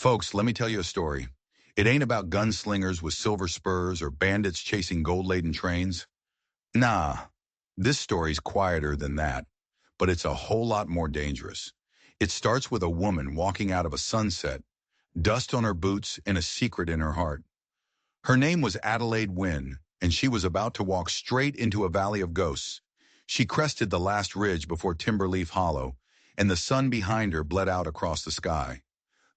Folks, let me tell you a story. It ain't about gunslingers with silver spurs or bandits chasing gold-laden trains. Nah, this story's quieter than that, but it's a whole lot more dangerous. It starts with a woman walking out of a sunset, dust on her boots and a secret in her heart. Her name was Adelaide Wynne, and she was about to walk straight into a valley of ghosts. She crested the last ridge before Timberleaf Hollow, and the sun behind her bled out across the sky.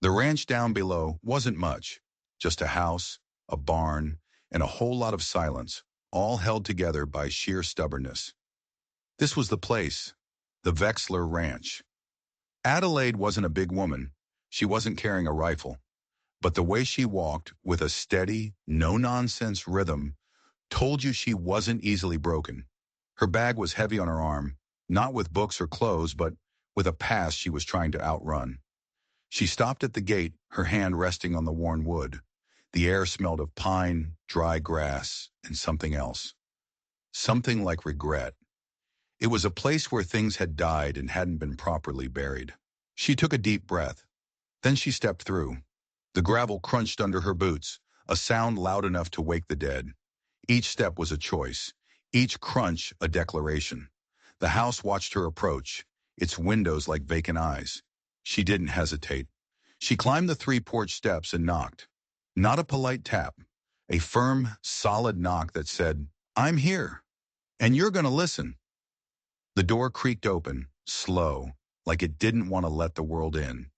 The ranch down below wasn't much, just a house, a barn, and a whole lot of silence, all held together by sheer stubbornness. This was the place, the Vexler Ranch. Adelaide wasn't a big woman. She wasn't carrying a rifle. But the way she walked, with a steady, no-nonsense rhythm, told you she wasn't easily broken. Her bag was heavy on her arm, not with books or clothes, but with a past she was trying to outrun. She stopped at the gate, her hand resting on the worn wood. The air smelled of pine, dry grass, and something else. Something like regret. It was a place where things had died and hadn't been properly buried. She took a deep breath. Then she stepped through. The gravel crunched under her boots, a sound loud enough to wake the dead. Each step was a choice, each crunch a declaration. The house watched her approach, its windows like vacant eyes. She didn't hesitate. She climbed the 3 porch steps and knocked. Not a polite tap, a firm, solid knock that said, "I'm here, and you're going to listen." The door creaked open, slow, like it didn't want to let the world in.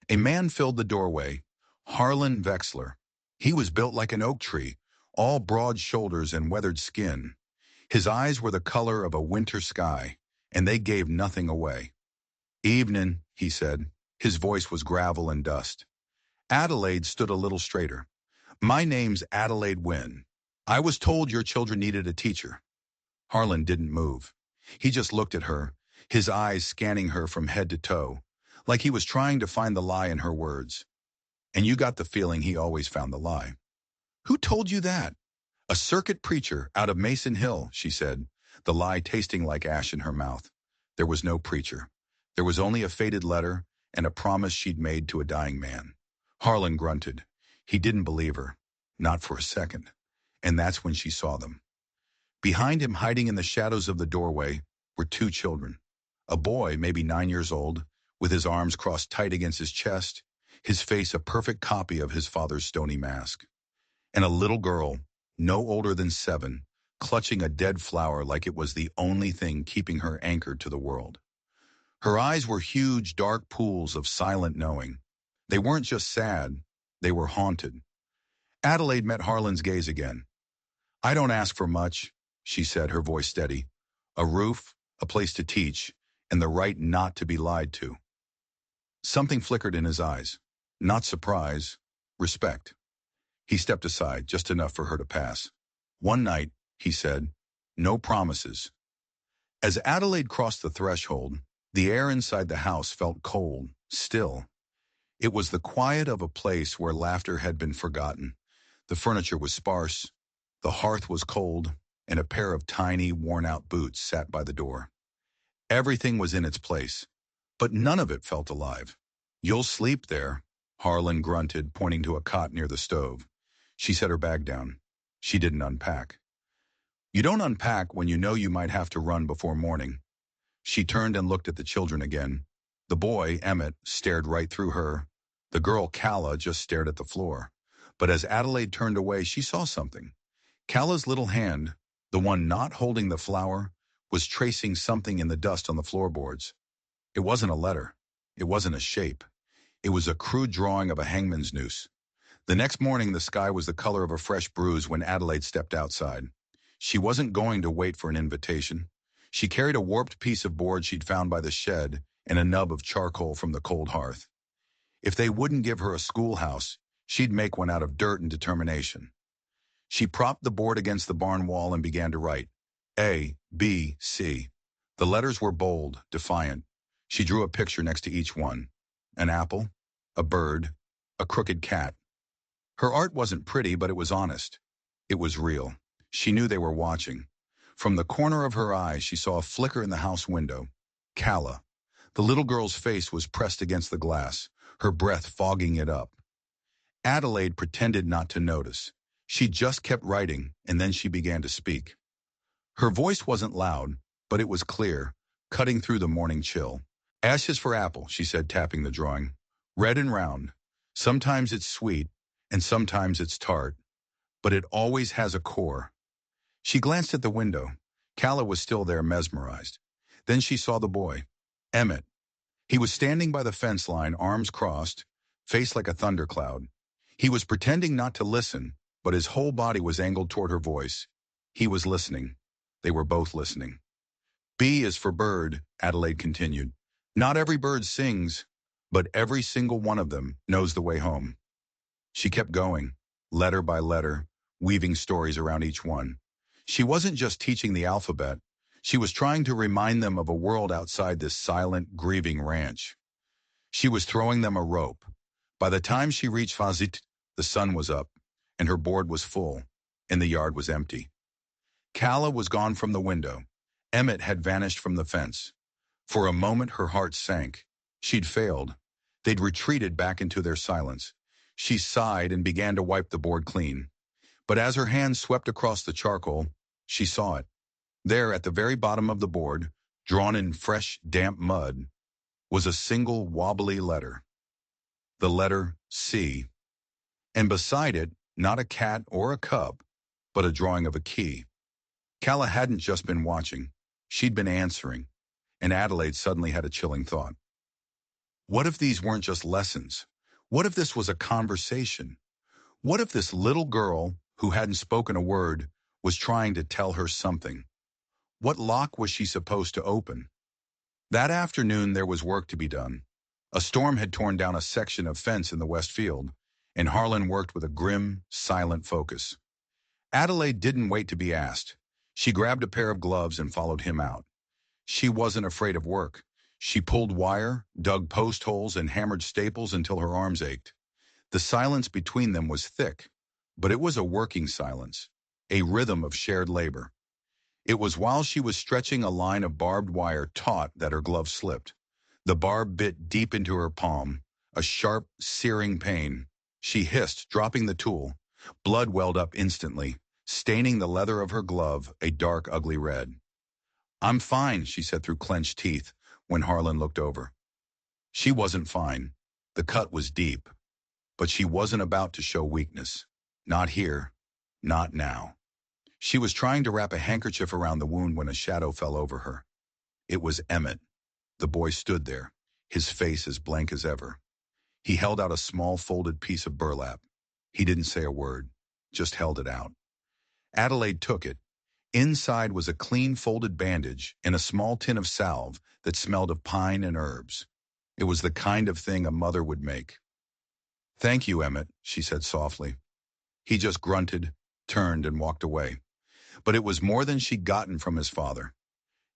A man filled the doorway, Harlan Vexler. He was built like an oak tree, all broad shoulders and weathered skin. His eyes were the color of a winter sky, and they gave nothing away. "Evening," he said. His voice was gravel and dust. Adelaide stood a little straighter. "My name's Adelaide Wynne. I was told your children needed a teacher." Harlan didn't move. He just looked at her, his eyes scanning her from head to toe, like he was trying to find the lie in her words. And you got the feeling he always found the lie. "Who told you that?" "A circuit preacher out of Mason Hill," she said, the lie tasting like ash in her mouth. There was no preacher. There was only a faded letter and a promise she'd made to a dying man. Harlan grunted. He didn't believe her, not for a second. And that's when she saw them. Behind him, hiding in the shadows of the doorway, were 2 children. A boy, maybe 9 years old, with his arms crossed tight against his chest, his face a perfect copy of his father's stony mask. And a little girl, no older than 7, clutching a dead flower like it was the only thing keeping her anchored to the world. Her eyes were huge, dark pools of silent knowing. They weren't just sad, they were haunted. Adelaide met Harlan's gaze again. "I don't ask for much," she said, her voice steady. "A roof, a place to teach, and the right not to be lied to." Something flickered in his eyes. Not surprise, respect. He stepped aside, just enough for her to pass. "One night," he said, "no promises." As Adelaide crossed the threshold, the air inside the house felt cold, still. It was the quiet of a place where laughter had been forgotten. The furniture was sparse, the hearth was cold, and a pair of tiny, worn-out boots sat by the door. Everything was in its place, but none of it felt alive. "You'll sleep there," Harlan grunted, pointing to a cot near the stove. She set her bag down. She didn't unpack. "You don't unpack when you know you might have to run before morning." She turned and looked at the children again. The boy, Emmett, stared right through her. The girl, Calla, just stared at the floor. But as Adelaide turned away, she saw something. Calla's little hand, the one not holding the flower, was tracing something in the dust on the floorboards. It wasn't a letter. It wasn't a shape. It was a crude drawing of a hangman's noose. The next morning, the sky was the color of a fresh bruise when Adelaide stepped outside. She wasn't going to wait for an invitation. She carried a warped piece of board she'd found by the shed and a nub of charcoal from the cold hearth. If they wouldn't give her a schoolhouse, she'd make one out of dirt and determination. She propped the board against the barn wall and began to write. A, B, C. The letters were bold, defiant. She drew a picture next to each one. An apple, a bird, a crooked cat. Her art wasn't pretty, but it was honest. It was real. She knew they were watching. From the corner of her eye, she saw a flicker in the house window. Calla. The little girl's face was pressed against the glass, her breath fogging it up. Adelaide pretended not to notice. She just kept writing, and then she began to speak. Her voice wasn't loud, but it was clear, cutting through the morning chill. Ashes for apple, she said, tapping the drawing. Red and round. Sometimes it's sweet, and sometimes it's tart, but it always has a core. She glanced at the window. Calla was still there, mesmerized. Then she saw the boy, Emmett. He was standing by the fence line, arms crossed, face like a thundercloud. He was pretending not to listen, but his whole body was angled toward her voice. He was listening. They were both listening. B is for bird, Adelaide continued. Not every bird sings, but every single one of them knows the way home. She kept going, letter by letter, weaving stories around each one. She wasn't just teaching the alphabet. She was trying to remind them of a world outside this silent, grieving ranch. She was throwing them a rope. By the time she reached Fazit, the sun was up, and her board was full, and the yard was empty. Calla was gone from the window. Emmett had vanished from the fence. For a moment, her heart sank. She'd failed. They'd retreated back into their silence. She sighed and began to wipe the board clean. But as her hand swept across the charcoal, she saw it. There, at the very bottom of the board, drawn in fresh, damp mud, was a single wobbly letter. The letter C. And beside it, not a cat or a cup, but a drawing of a key. Calla hadn't just been watching. She'd been answering. And Adelaide suddenly had a chilling thought. What if these weren't just lessons? What if this was a conversation? What if this little girl, who hadn't spoken a word, was trying to tell her something? What lock was she supposed to open? That afternoon there was work to be done. A storm had torn down a section of fence in the west field, and Harlan worked with a grim, silent focus. Adelaide didn't wait to be asked. She grabbed a pair of gloves and followed him out. She wasn't afraid of work. She pulled wire, dug post holes, and hammered staples until her arms ached. The silence between them was thick, but it was a working silence, a rhythm of shared labor. It was while she was stretching a line of barbed wire taut that her glove slipped. The barb bit deep into her palm, a sharp, searing pain. She hissed, dropping the tool. Blood welled up instantly, staining the leather of her glove a dark, ugly red. "I'm fine," she said through clenched teeth when Harlan looked over. She wasn't fine. The cut was deep. But she wasn't about to show weakness. Not here. Not now. She was trying to wrap a handkerchief around the wound when a shadow fell over her. It was Emmett. The boy stood there, his face as blank as ever. He held out a small folded piece of burlap. He didn't say a word, just held it out. Adelaide took it. Inside was a clean folded bandage and a small tin of salve that smelled of pine and herbs. It was the kind of thing a mother would make. "Thank you, Emmett," she said softly. He just grunted, turned, and walked away. But it was more than she'd gotten from his father.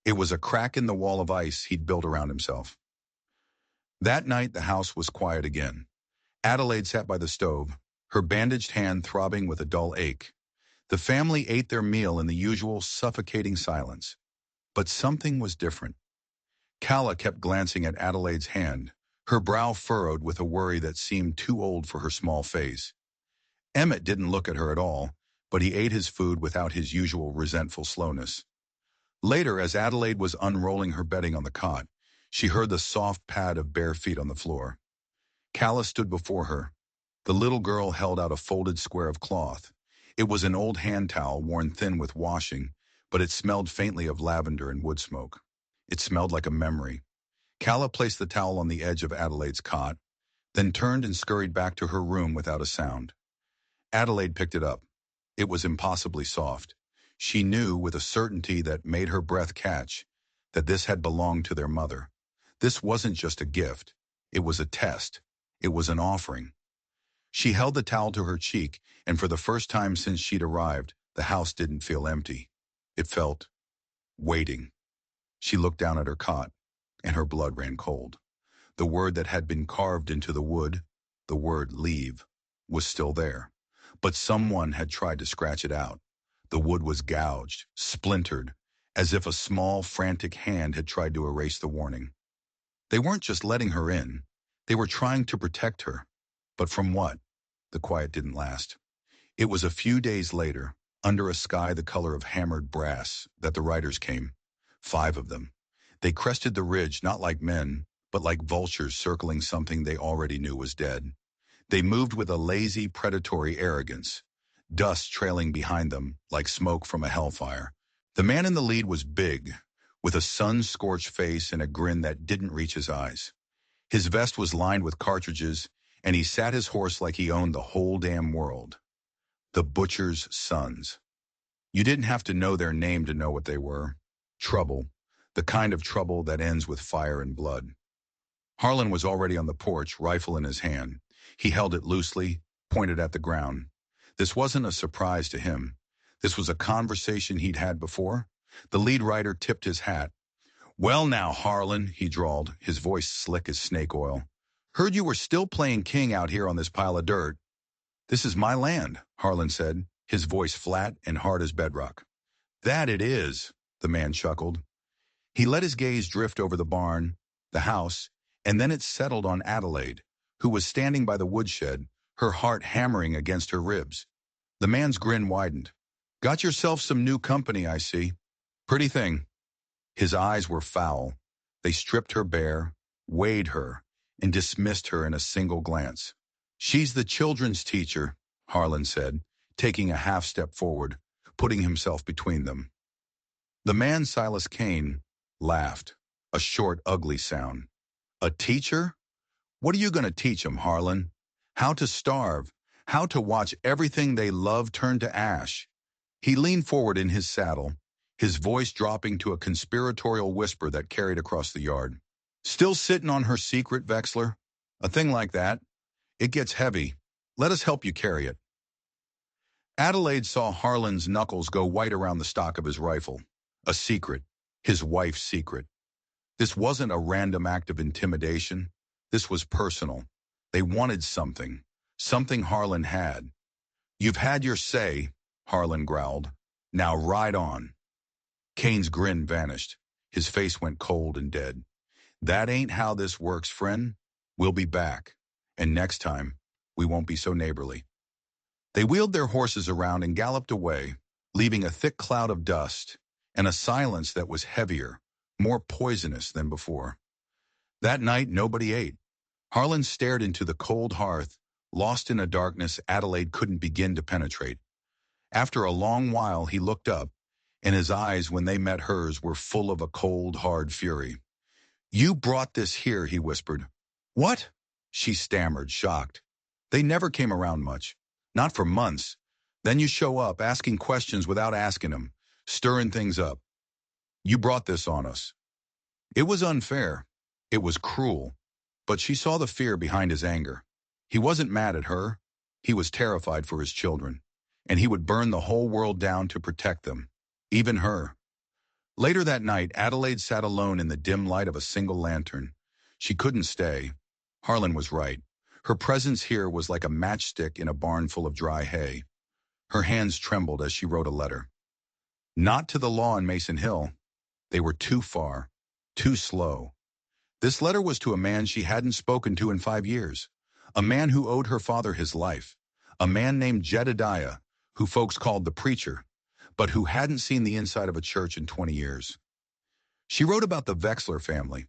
It was a crack in the wall of ice he'd built around himself. That night, the house was quiet again. Adelaide sat by the stove, her bandaged hand throbbing with a dull ache. The family ate their meal in the usual suffocating silence. But something was different. Calla kept glancing at Adelaide's hand, her brow furrowed with a worry that seemed too old for her small face. Emmett didn't look at her at all, but he ate his food without his usual resentful slowness. Later, as Adelaide was unrolling her bedding on the cot, she heard the soft pad of bare feet on the floor. Calla stood before her. The little girl held out a folded square of cloth. It was an old hand towel worn thin with washing, but it smelled faintly of lavender and wood smoke. It smelled like a memory. Calla placed the towel on the edge of Adelaide's cot, then turned and scurried back to her room without a sound. Adelaide picked it up. It was impossibly soft. She knew with a certainty that made her breath catch that this had belonged to their mother. This wasn't just a gift. It was a test. It was an offering. She held the towel to her cheek, and for the first time since she'd arrived, the house didn't feel empty. It felt waiting. She looked down at her cot, and her blood ran cold. The word that had been carved into the wood, the word leave, was still there. But someone had tried to scratch it out. The wood was gouged, splintered, as if a small, frantic hand had tried to erase the warning. They weren't just letting her in. They were trying to protect her. But from what? The quiet didn't last. It was a few days later, under a sky the color of hammered brass, that the riders came. 5 of them. They crested the ridge not like men, but like vultures circling something they already knew was dead. They moved with a lazy, predatory arrogance, dust trailing behind them like smoke from a hellfire. The man in the lead was big, with a sun-scorched face and a grin that didn't reach his eyes. His vest was lined with cartridges, and he sat his horse like he owned the whole damn world. The Butcher's Sons. You didn't have to know their name to know what they were. Trouble. The kind of trouble that ends with fire and blood. Harlan was already on the porch, rifle in his hand. He held it loosely, pointed at the ground. This wasn't a surprise to him. This was a conversation he'd had before. The lead rider tipped his hat. "Well now, Harlan," he drawled, his voice slick as snake oil. "Heard you were still playing king out here on this pile of dirt." "This is my land," Harlan said, his voice flat and hard as bedrock. "That it is," the man chuckled. He let his gaze drift over the barn, the house, and then it settled on Adelaide, who was standing by the woodshed, her heart hammering against her ribs. The man's grin widened. "Got yourself some new company, I see. Pretty thing." His eyes were foul. They stripped her bare, weighed her, and dismissed her in a single glance. "She's the children's teacher," Harlan said, taking a half step forward, putting himself between them. The man, Silas Kane, laughed, a short, ugly sound. "A teacher? What are you going to teach 'em, Harlan? How to starve, how to watch everything they love turn to ash." He leaned forward in his saddle, his voice dropping to a conspiratorial whisper that carried across the yard. "Still sitting on her secret, Vexler? A thing like that? It gets heavy. Let us help you carry it." Adelaide saw Harlan's knuckles go white around the stock of his rifle. A secret. His wife's secret. This wasn't a random act of intimidation. This was personal. They wanted something. Something Harlan had. "You've had your say," Harlan growled. "Now ride on." Kane's grin vanished. His face went cold and dead. "That ain't how this works, friend. We'll be back. And next time, we won't be so neighborly." They wheeled their horses around and galloped away, leaving a thick cloud of dust and a silence that was heavier, more poisonous than before. That night, nobody ate. Harlan stared into the cold hearth, lost in a darkness Adelaide couldn't begin to penetrate. After a long while, he looked up, and his eyes, when they met hers, were full of a cold, hard fury. "You brought this here," he whispered. "What?" she stammered, shocked. "They never came around much. Not for months. Then you show up, asking questions without asking them, stirring things up. You brought this on us." It was unfair. It was cruel. But she saw the fear behind his anger. He wasn't mad at her. He was terrified for his children. And he would burn the whole world down to protect them. Even her. Later that night, Adelaide sat alone in the dim light of a single lantern. She couldn't stay. Harlan was right. Her presence here was like a matchstick in a barn full of dry hay. Her hands trembled as she wrote a letter. Not to the law in Mason Hill. They were too far. Too slow. This letter was to a man she hadn't spoken to in 5 years. A man who owed her father his life. A man named Jedediah, who folks called the preacher, but who hadn't seen the inside of a church in 20 years. She wrote about the Vexler family,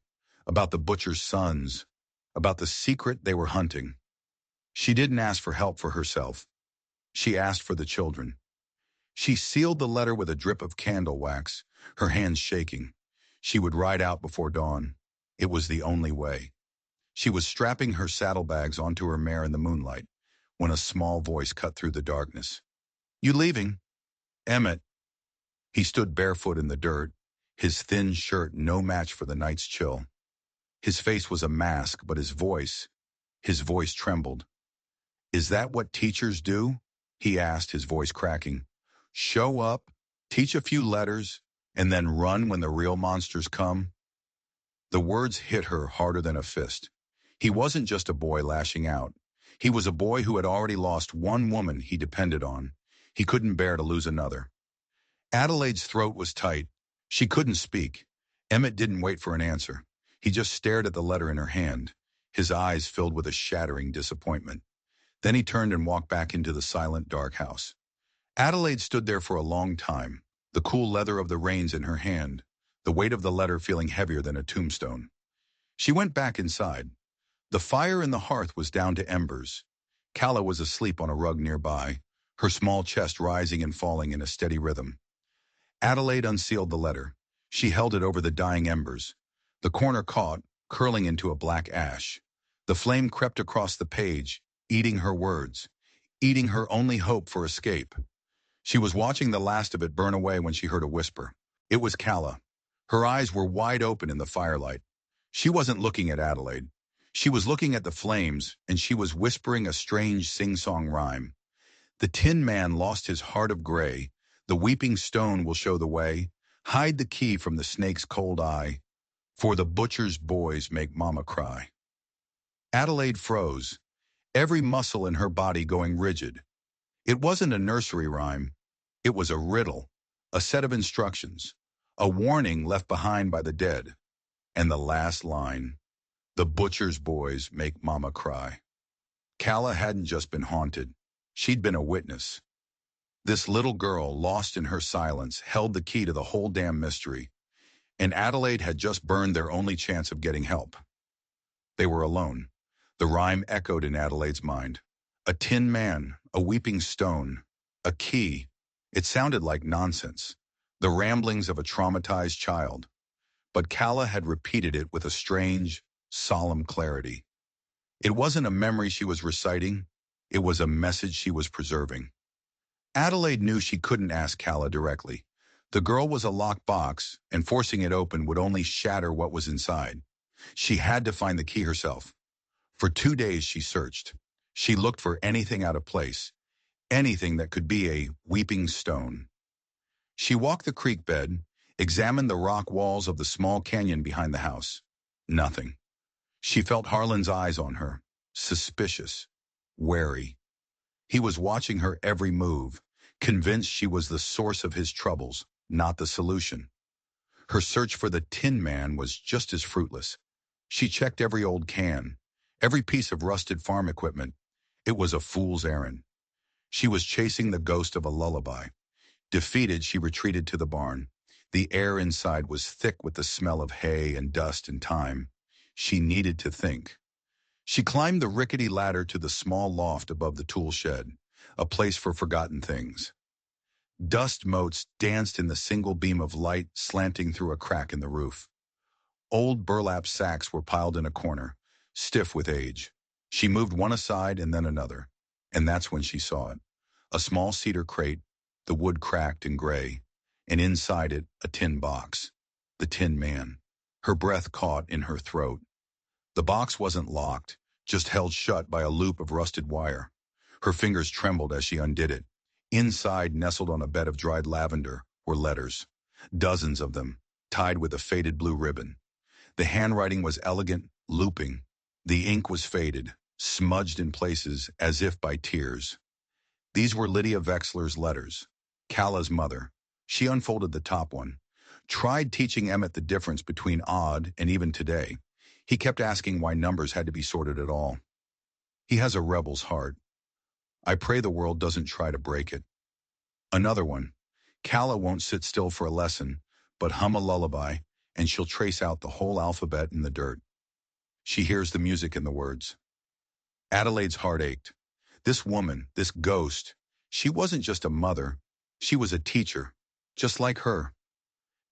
about the Butcher's sons, about the secret they were hunting. She didn't ask for help for herself. She asked for the children. She sealed the letter with a drip of candle wax, her hands shaking. She would ride out before dawn. It was the only way. She was strapping her saddlebags onto her mare in the moonlight when a small voice cut through the darkness. "You leaving?" "Emmett." He stood barefoot in the dirt, his thin shirt no match for the night's chill. His face was a mask, but his voice trembled. "Is that what teachers do?" he asked, his voice cracking. "Show up, teach a few letters, and then run when the real monsters come?" The words hit her harder than a fist. He wasn't just a boy lashing out. He was a boy who had already lost one woman he depended on. He couldn't bear to lose another. Adelaide's throat was tight. She couldn't speak. Emmett didn't wait for an answer. He just stared at the letter in her hand, his eyes filled with a shattering disappointment. Then he turned and walked back into the silent, dark house. Adelaide stood there for a long time, the cool leather of the reins in her hand, the weight of the letter feeling heavier than a tombstone. She went back inside. The fire in the hearth was down to embers. Calla was asleep on a rug nearby, her small chest rising and falling in a steady rhythm. Adelaide unsealed the letter. She held it over the dying embers. The corner caught, curling into a black ash. The flame crept across the page, eating her words, eating her only hope for escape. She was watching the last of it burn away when she heard a whisper. It was Calla. Her eyes were wide open in the firelight. She wasn't looking at Adelaide. She was looking at the flames, and she was whispering a strange sing-song rhyme. The Tin Man lost his heart of gray. The weeping stone will show the way. Hide the key from the snake's cold eye. For the butcher's boys make mama cry. Adelaide froze, every muscle in her body going rigid. It wasn't a nursery rhyme. It was a riddle, a set of instructions, a warning left behind by the dead. And the last line, the butcher's boys make mama cry. Calla hadn't just been haunted. She'd been a witness. This little girl, lost in her silence, held the key to the whole damn mystery. And Adelaide had just burned their only chance of getting help. They were alone. The rhyme echoed in Adelaide's mind. A tin man, a weeping stone, a key. It sounded like nonsense, the ramblings of a traumatized child. But Calla had repeated it with a strange, solemn clarity. It wasn't a memory she was reciting. It was a message she was preserving. Adelaide knew she couldn't ask Calla directly. The girl was a locked box, and forcing it open would only shatter what was inside. She had to find the key herself. For 2 days she searched. She looked for anything out of place, anything that could be a weeping stone. She walked the creek bed, examined the rock walls of the small canyon behind the house. Nothing. She felt Harlan's eyes on her, suspicious, wary. He was watching her every move, convinced she was the source of his troubles, not the solution. Her search for the Tin Man was just as fruitless. She checked every old can, every piece of rusted farm equipment. It was a fool's errand. She was chasing the ghost of a lullaby. Defeated, she retreated to the barn. The air inside was thick with the smell of hay and dust and time. She needed to think. She climbed the rickety ladder to the small loft above the tool shed, a place for forgotten things. Dust motes danced in the single beam of light slanting through a crack in the roof. Old burlap sacks were piled in a corner, stiff with age. She moved one aside and then another, and that's when she saw it. A small cedar crate, the wood cracked and gray, and inside it a tin box. The Tin Man. Her breath caught in her throat. The box wasn't locked, just held shut by a loop of rusted wire. Her fingers trembled as she undid it. Inside, nestled on a bed of dried lavender, were letters. Dozens of them, tied with a faded blue ribbon. The handwriting was elegant, looping. The ink was faded, smudged in places as if by tears. These were Lydia Vexler's letters. Calla's mother. She unfolded the top one. Tried teaching Emmett the difference between odd and even today. He kept asking why numbers had to be sorted at all. He has a rebel's heart. I pray the world doesn't try to break it. Another one. Calla won't sit still for a lesson, but hum a lullaby, and she'll trace out the whole alphabet in the dirt. She hears the music in the words. Adelaide's heart ached. This woman, this ghost, she wasn't just a mother. She was a teacher, just like her.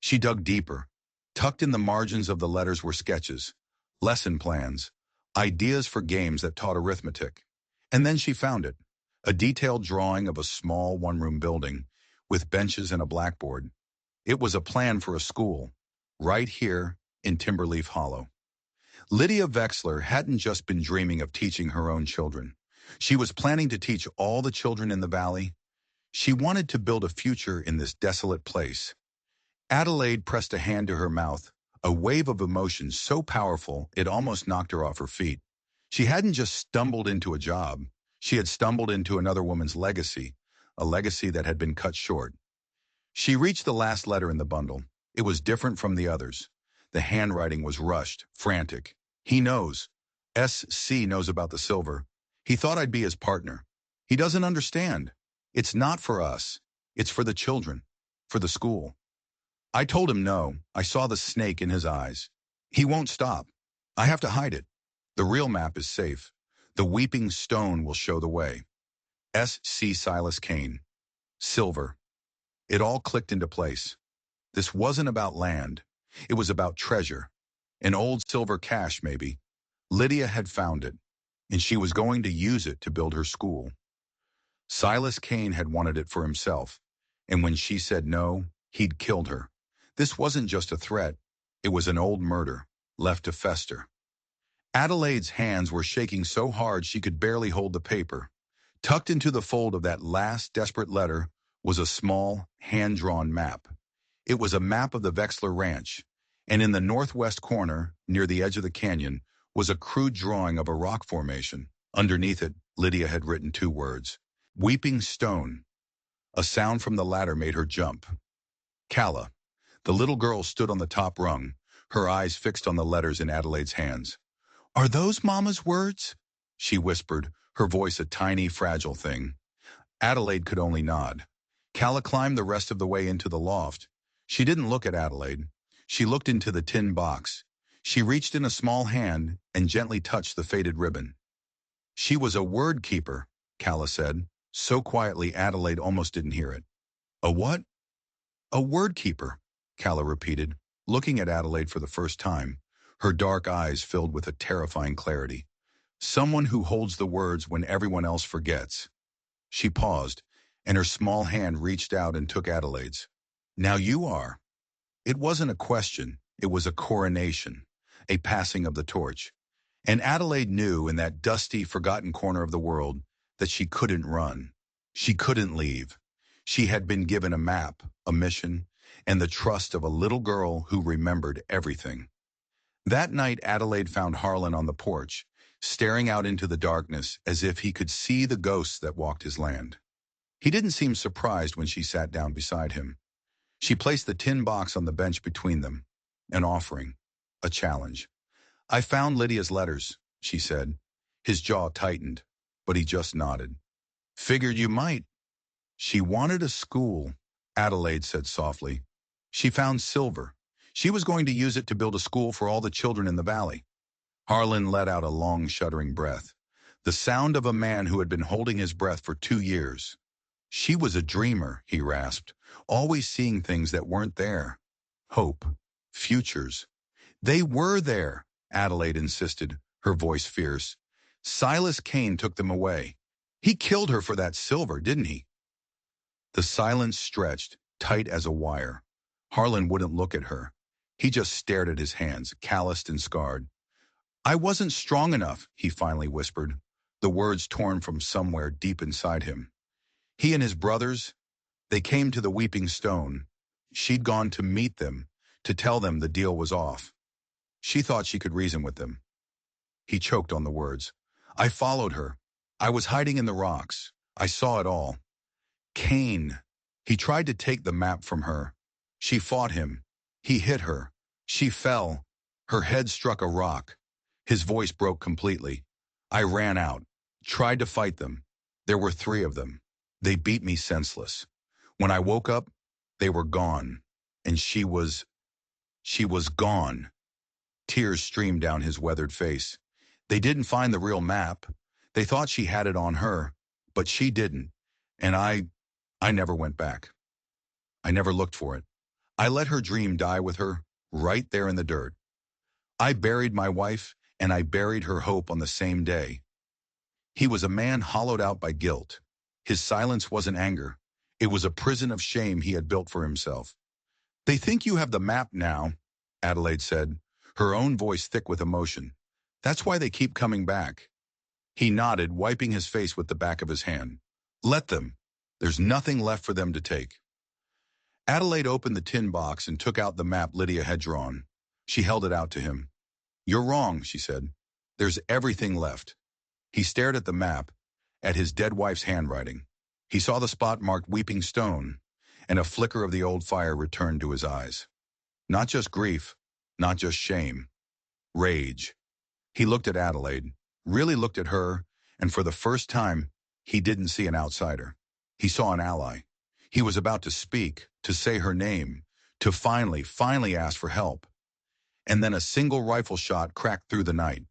She dug deeper. Tucked in the margins of the letters were sketches, lesson plans, ideas for games that taught arithmetic. And then she found it, a detailed drawing of a small one-room building with benches and a blackboard. It was a plan for a school, right here in Timberleaf Hollow. Lydia Vexler hadn't just been dreaming of teaching her own children. She was planning to teach all the children in the valley. She wanted to build a future in this desolate place. Adelaide pressed a hand to her mouth, a wave of emotion so powerful it almost knocked her off her feet. She hadn't just stumbled into a job. She had stumbled into another woman's legacy, a legacy that had been cut short. She reached the last letter in the bundle. It was different from the others. The handwriting was rushed, frantic. He knows. SC knows about the silver. He thought I'd be his partner. He doesn't understand. It's not for us. It's for the children, for the school. I told him no. I saw the snake in his eyes. He won't stop. I have to hide it. The real map is safe. The weeping stone will show the way. S.C. Silas Kane. Silver. It all clicked into place. This wasn't about land. It was about treasure. An old silver cache, maybe. Lydia had found it, and she was going to use it to build her school. Silas Kane had wanted it for himself, and when she said no, he'd killed her. This wasn't just a threat. It was an old murder, left to fester. Adelaide's hands were shaking so hard she could barely hold the paper. Tucked into the fold of that last desperate letter was a small, hand-drawn map. It was a map of the Vexler Ranch, and in the northwest corner, near the edge of the canyon, was a crude drawing of a rock formation. Underneath it, Lydia had written 2 words. Weeping Stone. A sound from the ladder made her jump. Calla. The little girl stood on the top rung, her eyes fixed on the letters in Adelaide's hands. "Are those Mama's words?" she whispered, her voice a tiny, fragile thing. Adelaide could only nod. Calla climbed the rest of the way into the loft. She didn't look at Adelaide. She looked into the tin box. She reached in a small hand and gently touched the faded ribbon. She was a word keeper, Calla said, so quietly Adelaide almost didn't hear it. A what? A word keeper, Calla repeated, looking at Adelaide for the first time, her dark eyes filled with a terrifying clarity. Someone who holds the words when everyone else forgets. She paused, and her small hand reached out and took Adelaide's. Now you are. It wasn't a question, it was a coronation, a passing of the torch. And Adelaide knew in that dusty, forgotten corner of the world that she couldn't run. She couldn't leave. She had been given a map, a mission, and the trust of a little girl who remembered everything. That night, Adelaide found Harlan on the porch, staring out into the darkness as if he could see the ghosts that walked his land. He didn't seem surprised when she sat down beside him. She placed the tin box on the bench between them, an offering, a challenge. I found Lydia's letters, she said. His jaw tightened, but he just nodded. Figured you might. She wanted a school, Adelaide said softly. She found silver. She was going to use it to build a school for all the children in the valley. Harlan let out a long, shuddering breath, the sound of a man who had been holding his breath for 2 years. She was a dreamer, he rasped, always seeing things that weren't there. Hope, futures. They were there, Adelaide insisted, her voice fierce. Silas Kane took them away. He killed her for that silver, didn't he? The silence stretched, tight as a wire. Harlan wouldn't look at her. He just stared at his hands, calloused and scarred. I wasn't strong enough, he finally whispered, the words torn from somewhere deep inside him. He and his brothers, they came to the Weeping Stone. She'd gone to meet them, to tell them the deal was off. She thought she could reason with them. He choked on the words. I followed her. I was hiding in the rocks. I saw it all. Kane. He tried to take the map from her. She fought him. He hit her. She fell. Her head struck a rock. His voice broke completely. I ran out, tried to fight them. There were 3 of them. They beat me senseless. When I woke up, they were gone. And she was gone. Tears streamed down his weathered face. They didn't find the real map. They thought she had it on her, but she didn't. And I never went back. I never looked for it. I let her dream die with her, right there in the dirt. I buried my wife, and I buried her hope on the same day. He was a man hollowed out by guilt. His silence wasn't anger. It was a prison of shame he had built for himself. They think you have the map now, Adelaide said, her own voice thick with emotion. That's why they keep coming back. He nodded, wiping his face with the back of his hand. Let them. There's nothing left for them to take. Adelaide opened the tin box and took out the map Lydia had drawn. She held it out to him. You're wrong, she said. There's everything left. He stared at the map, at his dead wife's handwriting. He saw the spot marked Weeping Stone, and a flicker of the old fire returned to his eyes. Not just grief, not just shame. Rage. He looked at Adelaide, really looked at her, And for the first time, he didn't see an outsider. He saw an ally. He was about to speak, to say her name, to finally ask for help. And then a single rifle shot cracked through the night.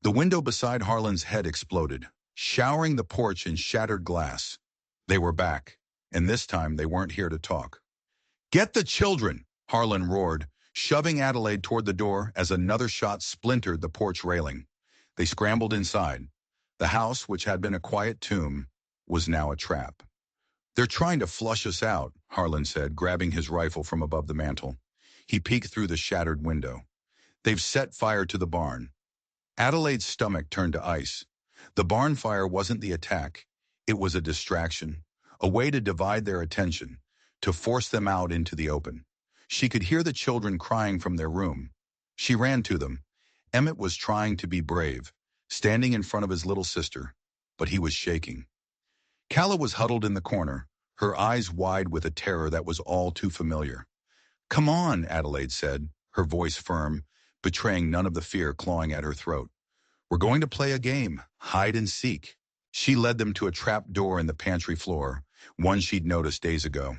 The window beside Harlan's head exploded, showering the porch in shattered glass. They were back, and this time they weren't here to talk. "Get the children!" Harlan roared, shoving Adelaide toward the door as another shot splintered the porch railing. They scrambled inside. The house, which had been a quiet tomb, was now a trap. "They're trying to flush us out," Harlan said, grabbing his rifle from above the mantel. He peeked through the shattered window. "They've set fire to the barn." Adelaide's stomach turned to ice. The barn fire wasn't the attack. It was a distraction, a way to divide their attention, to force them out into the open. She could hear the children crying from their room. She ran to them. Emmett was trying to be brave, standing in front of his little sister, but he was shaking. Calla was huddled in the corner, her eyes wide with a terror that was all too familiar. "Come on," Adelaide said, her voice firm, betraying none of the fear clawing at her throat. "We're going to play a game, hide and seek." She led them to a trap door in the pantry floor, one she'd noticed days ago.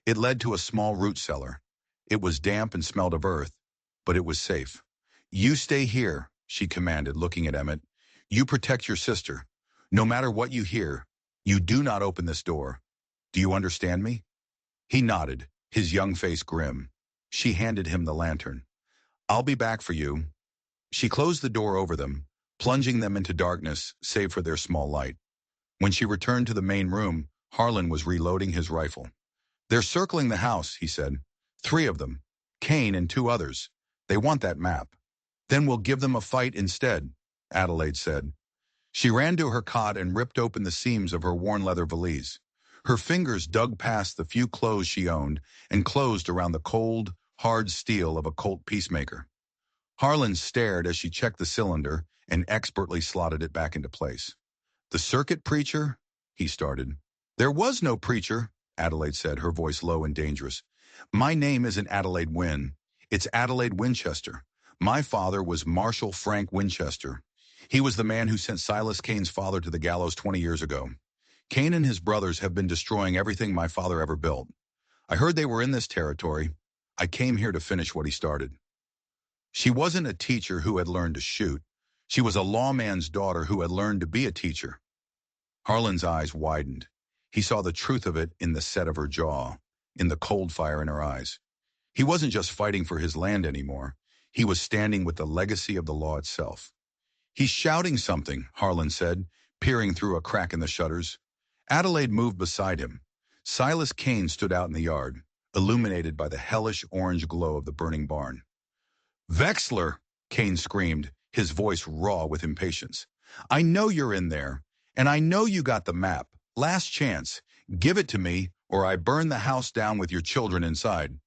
It led to a small root cellar. It was damp and smelled of earth, but it was safe. "You stay here," she commanded, looking at Emmett. "You protect your sister. No matter what you hear, you do not open this door. Do you understand me?" He nodded, his young face grim. She handed him the lantern. "I'll be back for you." She closed the door over them, plunging them into darkness, save for their small light. When she returned to the main room, Harlan was reloading his rifle. "They're circling the house," he said. "3 of them. Kane and 2 others. They want that map." "Then we'll give them a fight instead," Adelaide said. She ran to her cot and ripped open the seams of her worn leather valise. Her fingers dug past the few clothes she owned and closed around the cold, hard steel of a Colt Peacemaker. Harlan stared as she checked the cylinder and expertly slotted it back into place. "The circuit preacher?" he started. "There was no preacher," Adelaide said, her voice low and dangerous. "My name isn't Adelaide Wynne. It's Adelaide Winchester. My father was Marshal Frank Winchester. He was the man who sent Silas Kane's father to the gallows 20 years ago. Kane and his brothers have been destroying everything my father ever built. I heard they were in this territory. I came here to finish what he started." She wasn't a teacher who had learned to shoot. She was a lawman's daughter who had learned to be a teacher. Harlan's eyes widened. He saw the truth of it in the set of her jaw, in the cold fire in her eyes. He wasn't just fighting for his land anymore. He was standing with the legacy of the law itself. "He's shouting something," Harlan said, peering through a crack in the shutters. Adelaide moved beside him. Silas Kane stood out in the yard, illuminated by the hellish orange glow of the burning barn. "Vexler!" Kane screamed, his voice raw with impatience. "I know you're in there, and I know you got the map. Last chance. Give it to me, or I burn the house down with your children inside."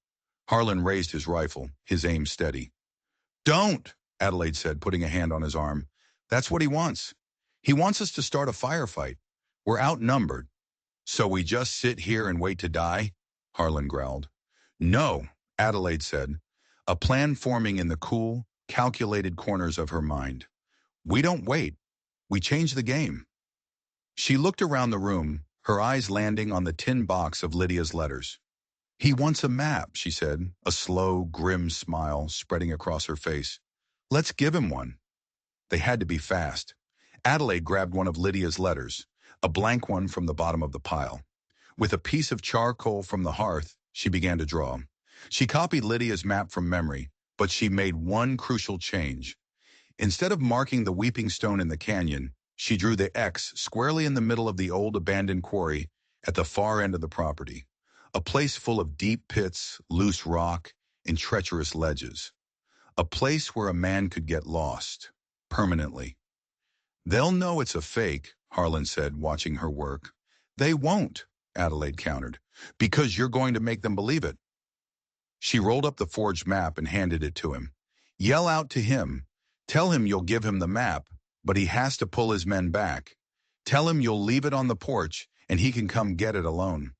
Harlan raised his rifle, his aim steady. "Don't!" Adelaide said, putting a hand on his arm. "That's what he wants. He wants us to start a firefight. We're outnumbered." "So we just sit here and wait to die?" Harlan growled. "No," Adelaide said, a plan forming in the cool, calculated corners of her mind. "We don't wait. We change the game." She looked around the room, her eyes landing on the tin box of Lydia's letters. "He wants a map," she said, a slow, grim smile spreading across her face. "Let's give him one." They had to be fast. Adelaide grabbed one of Lydia's letters, a blank one from the bottom of the pile. With a piece of charcoal from the hearth, she began to draw. She copied Lydia's map from memory, but she made one crucial change. Instead of marking the weeping stone in the canyon, she drew the X squarely in the middle of the old abandoned quarry at the far end of the property, a place full of deep pits, loose rock, and treacherous ledges. A place where a man could get lost, permanently. "They'll know it's a fake," Harlan said, watching her work. "They won't," Adelaide countered, "because you're going to make them believe it." She rolled up the forged map and handed it to him. "Yell out to him. Tell him you'll give him the map, but he has to pull his men back. Tell him you'll leave it on the porch and he can come get it alone."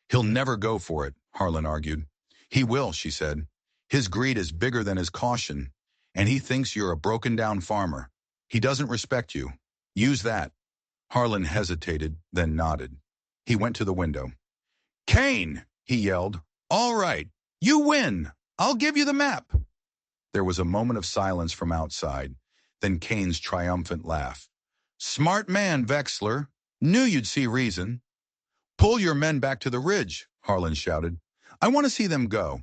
"He'll never go for it," Harlan argued. "He will," she said. "His greed is bigger than his caution, and he thinks you're a broken-down farmer. He doesn't respect you." Use that. Harlan hesitated, then nodded. He went to the window. Kane, he yelled. All right, you win. I'll give you the map. There was a moment of silence from outside, then Kane's triumphant laugh. Smart man, Vexler. Knew you'd see reason. Pull your men back to the ridge, Harlan shouted. I want to see them go.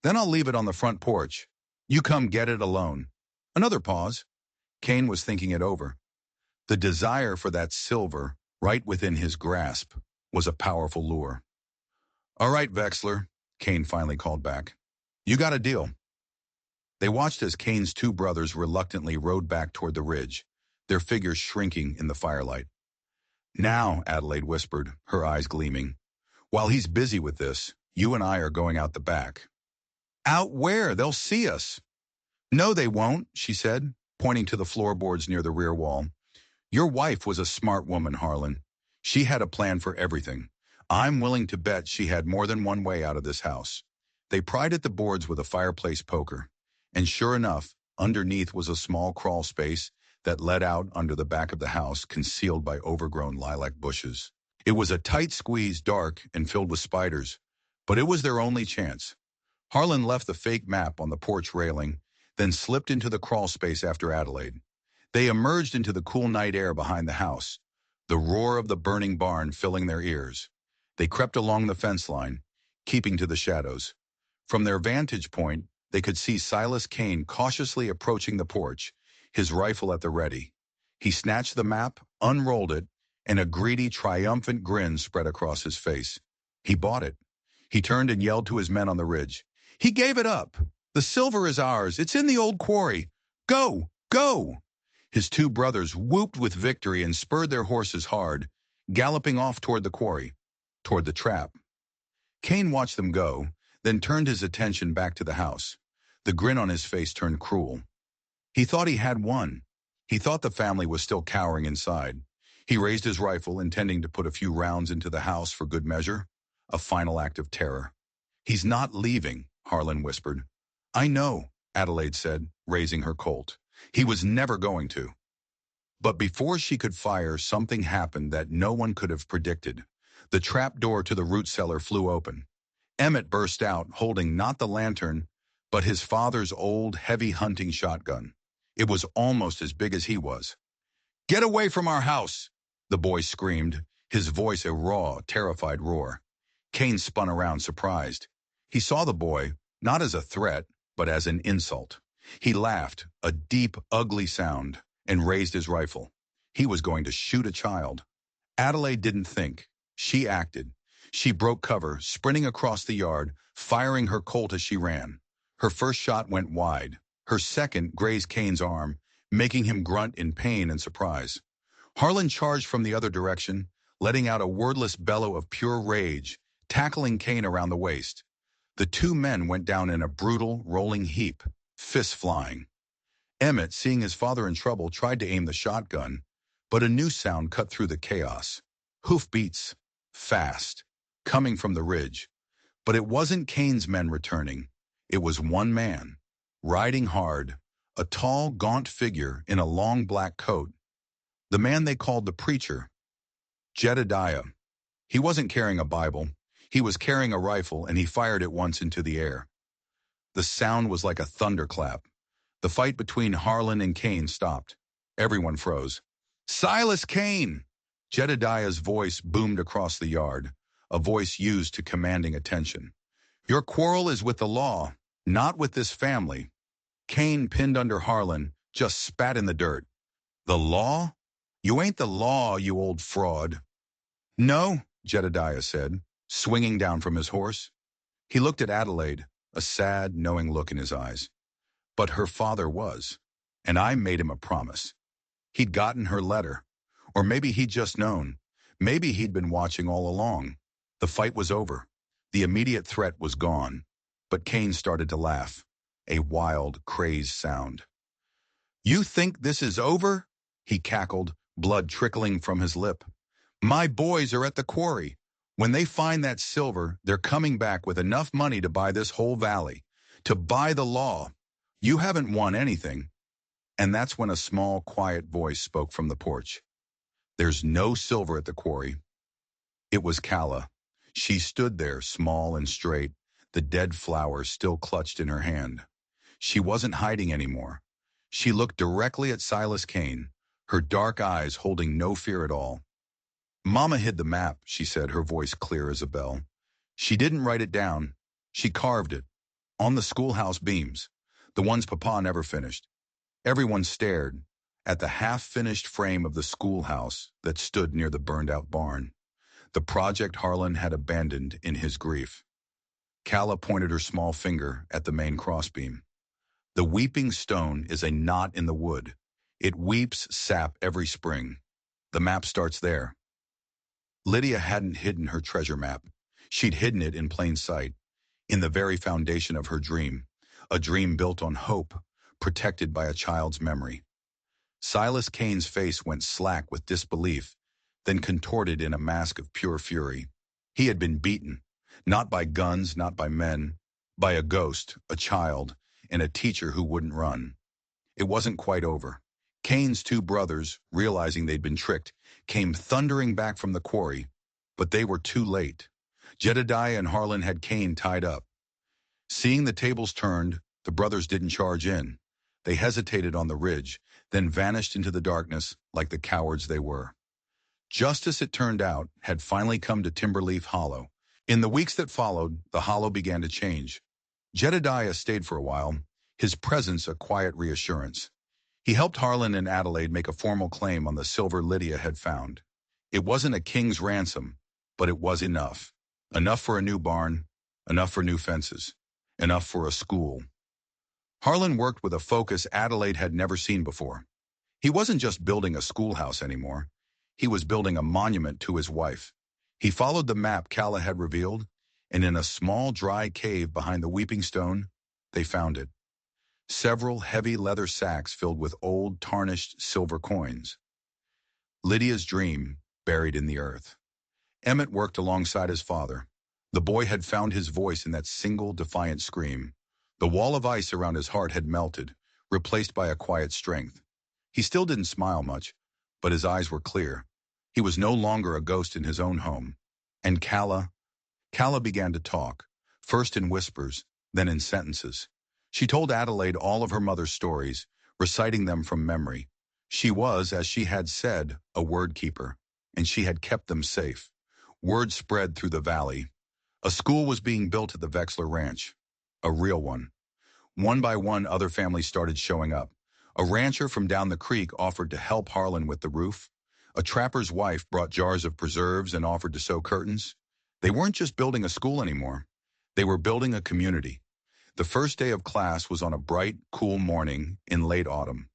Then I'll leave it on the front porch. You come get it alone. Another pause. Kane was thinking it over. The desire for that silver, right within his grasp, was a powerful lure. All right, Vexler, Kane finally called back. You got a deal. They watched as Kane's two brothers reluctantly rode back toward the ridge, their figures shrinking in the firelight. Now, Adelaide whispered, her eyes gleaming. While he's busy with this, you and I are going out the back. Out where? They'll see us. No, they won't, she said, pointing to the floorboards near the rear wall. Your wife was a smart woman, Harlan. She had a plan for everything. I'm willing to bet she had more than one way out of this house. They pried at the boards with a fireplace poker, and sure enough, underneath was a small crawl space that led out under the back of the house, concealed by overgrown lilac bushes. It was a tight squeeze, dark and filled with spiders, but it was their only chance. Harlan left the fake map on the porch railing, then slipped into the crawl space after Adelaide. They emerged into the cool night air behind the house, the roar of the burning barn filling their ears. They crept along the fence line, keeping to the shadows. From their vantage point, they could see Silas Kane cautiously approaching the porch, his rifle at the ready. He snatched the map, unrolled it, and a greedy, triumphant grin spread across his face. He bought it. He turned and yelled to his men on the ridge. He gave it up. The silver is ours. It's in the old quarry. Go, go! His two brothers whooped with victory and spurred their horses hard, galloping off toward the quarry, toward the trap. Kane watched them go, then turned his attention back to the house. The grin on his face turned cruel. He thought he had won. He thought the family was still cowering inside. He raised his rifle, intending to put a few rounds into the house for good measure, a final act of terror. He's not leaving, Harlan whispered. I know, Adelaide said, raising her Colt. He was never going to. But before she could fire, something happened that no one could have predicted. The trap door to the root cellar flew open. Emmett burst out, holding not the lantern, but his father's old, heavy hunting shotgun. It was almost as big as he was. Get away from our house, the boy screamed, his voice a raw, terrified roar. Kane spun around, surprised. He saw the boy, not as a threat, but as an insult. He laughed, a deep, ugly sound, and raised his rifle. He was going to shoot a child. Adelaide didn't think. She acted. She broke cover, sprinting across the yard, firing her Colt as she ran. Her first shot went wide. Her second grazed Kane's arm, making him grunt in pain and surprise. Harlan charged from the other direction, letting out a wordless bellow of pure rage, tackling Kane around the waist. The two men went down in a brutal, rolling heap, fists flying. Emmett, seeing his father in trouble, tried to aim the shotgun, but a new sound cut through the chaos. Hoofbeats, fast, coming from the ridge. But it wasn't Kane's men returning. It was one man, riding hard, a tall, gaunt figure in a long black coat. The man they called the preacher, Jedediah. He wasn't carrying a Bible. He was carrying a rifle, and he fired it once into the air. The sound was like a thunderclap. The fight between Harlan and Kane stopped. Everyone froze. Silas Kane! Jedediah's voice boomed across the yard, a voice used to commanding attention. Your quarrel is with the law, not with this family. Kane, pinned under Harlan, just spat in the dirt. The law? You ain't the law, you old fraud. No, Jedediah said, swinging down from his horse. He looked at Adelaide, a sad, knowing look in his eyes. But her father was, and I made him a promise. He'd gotten her letter, or maybe he'd just known. Maybe he'd been watching all along. The fight was over. The immediate threat was gone. But Kane started to laugh, a wild, crazed sound. You think this is over? He cackled, blood trickling from his lip. My boys are at the quarry. When they find that silver, they're coming back with enough money to buy this whole valley, to buy the law. You haven't won anything. And that's when a small, quiet voice spoke from the porch. There's no silver at the quarry. It was Calla. She stood there, small and straight, the dead flowers still clutched in her hand. She wasn't hiding anymore. She looked directly at Silas Kane, her dark eyes holding no fear at all. Mama hid the map, she said, her voice clear as a bell. She didn't write it down. She carved it. On the schoolhouse beams. The ones Papa never finished. Everyone stared at the half-finished frame of the schoolhouse that stood near the burned-out barn. The project Harlan had abandoned in his grief. Calla pointed her small finger at the main crossbeam. The weeping stone is a knot in the wood. It weeps sap every spring. The map starts there. Lydia hadn't hidden her treasure map. She'd hidden it in plain sight, in the very foundation of her dream, a dream built on hope, protected by a child's memory. Silas Kane's face went slack with disbelief, then contorted in a mask of pure fury. He had been beaten, not by guns, not by men, by a ghost, a child, and a teacher who wouldn't run. It wasn't quite over. Kane's two brothers, realizing they'd been tricked, came thundering back from the quarry, but they were too late. Jedediah and Harlan had Kane tied up. Seeing the tables turned, the brothers didn't charge in. They hesitated on the ridge, then vanished into the darkness like the cowards they were. Justice, it turned out, had finally come to Timberleaf Hollow. In the weeks that followed, the hollow began to change. Jedediah stayed for a while, his presence a quiet reassurance. He helped Harlan and Adelaide make a formal claim on the silver Lydia had found. It wasn't a king's ransom, but it was enough. Enough for a new barn, enough for new fences, enough for a school. Harlan worked with a focus Adelaide had never seen before. He wasn't just building a schoolhouse anymore. He was building a monument to his wife. He followed the map Calla had revealed, and in a small dry cave behind the weeping stone, they found it. Several heavy leather sacks filled with old, tarnished silver coins. Lydia's dream buried in the earth. Emmett worked alongside his father. The boy had found his voice in that single defiant scream. The wall of ice around his heart had melted, replaced by a quiet strength. He still didn't smile much, but his eyes were clear. He was no longer a ghost in his own home. And Calla began to talk, first in whispers, then in sentences. She told Adelaide all of her mother's stories, reciting them from memory. She was, as she had said, a word keeper, and she had kept them safe. Word spread through the valley. A school was being built at the Vexler Ranch. A real one. One by one, other families started showing up. A rancher from down the creek offered to help Harlan with the roof. A trapper's wife brought jars of preserves and offered to sew curtains. They weren't just building a school anymore. They were building a community. The first day of class was on a bright, cool morning in late autumn.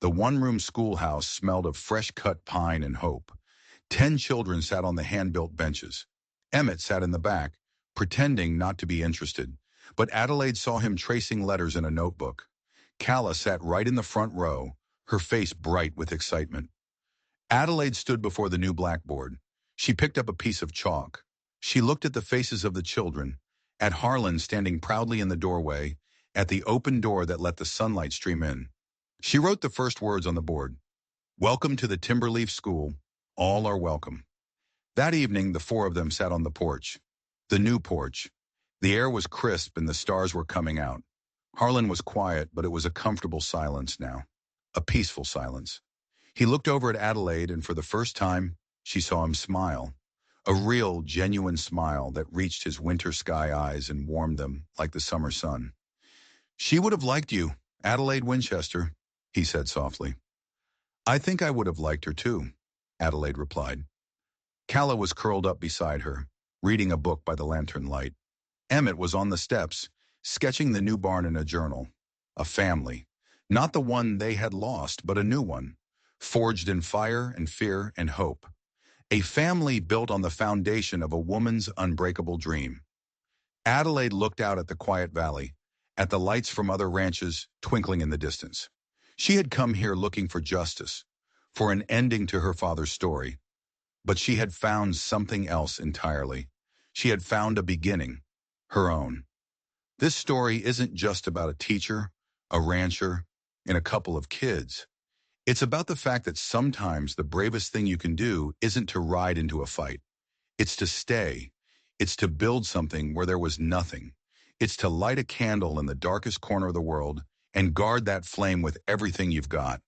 The one-room schoolhouse smelled of fresh-cut pine and hope. 10 children sat on the hand-built benches. Emmett sat in the back, pretending not to be interested, but Adelaide saw him tracing letters in a notebook. Calla sat right in the front row, her face bright with excitement. Adelaide stood before the new blackboard. She picked up a piece of chalk. She looked at the faces of the children, at Harlan standing proudly in the doorway, at the open door that let the sunlight stream in. She wrote the first words on the board. "Welcome to the Timberleaf School. All are welcome." That evening, the four of them sat on the porch. The new porch. The air was crisp and the stars were coming out. Harlan was quiet, but it was a comfortable silence now. A peaceful silence. He looked over at Adelaide, and for the first time, she saw him smile. A real, genuine smile that reached his winter sky eyes and warmed them like the summer sun. "She would have liked you, Adelaide Winchester," he said softly. "I think I would have liked her too," Adelaide replied. Calla was curled up beside her, reading a book by the lantern light. Emmett was on the steps, sketching the new barn in a journal. A family. Not the one they had lost, but a new one, forged in fire and fear and hope. A family built on the foundation of a woman's unbreakable dream. Adelaide looked out at the quiet valley, at the lights from other ranches twinkling in the distance. She had come here looking for justice, for an ending to her father's story. But she had found something else entirely. She had found a beginning, her own. This story isn't just about a teacher, a rancher, and a couple of kids. It's about the fact that sometimes the bravest thing you can do isn't to ride into a fight. It's to stay. It's to build something where there was nothing. It's to light a candle in the darkest corner of the world and guard that flame with everything you've got.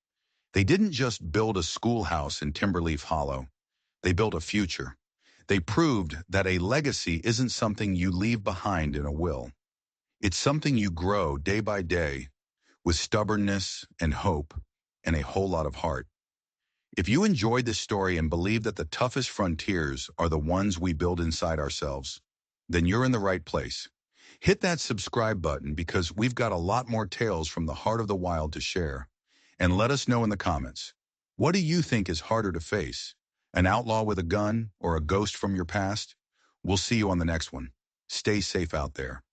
They didn't just build a schoolhouse in Timberleaf Hollow. They built a future. They proved that a legacy isn't something you leave behind in a will. It's something you grow day by day with stubbornness and hope and a whole lot of heart. If you enjoyed this story and believe that the toughest frontiers are the ones we build inside ourselves, then you're in the right place. Hit that subscribe button because we've got a lot more tales from the heart of the wild to share. And let us know in the comments. What do you think is harder to face? An outlaw with a gun or a ghost from your past? We'll see you on the next one. Stay safe out there.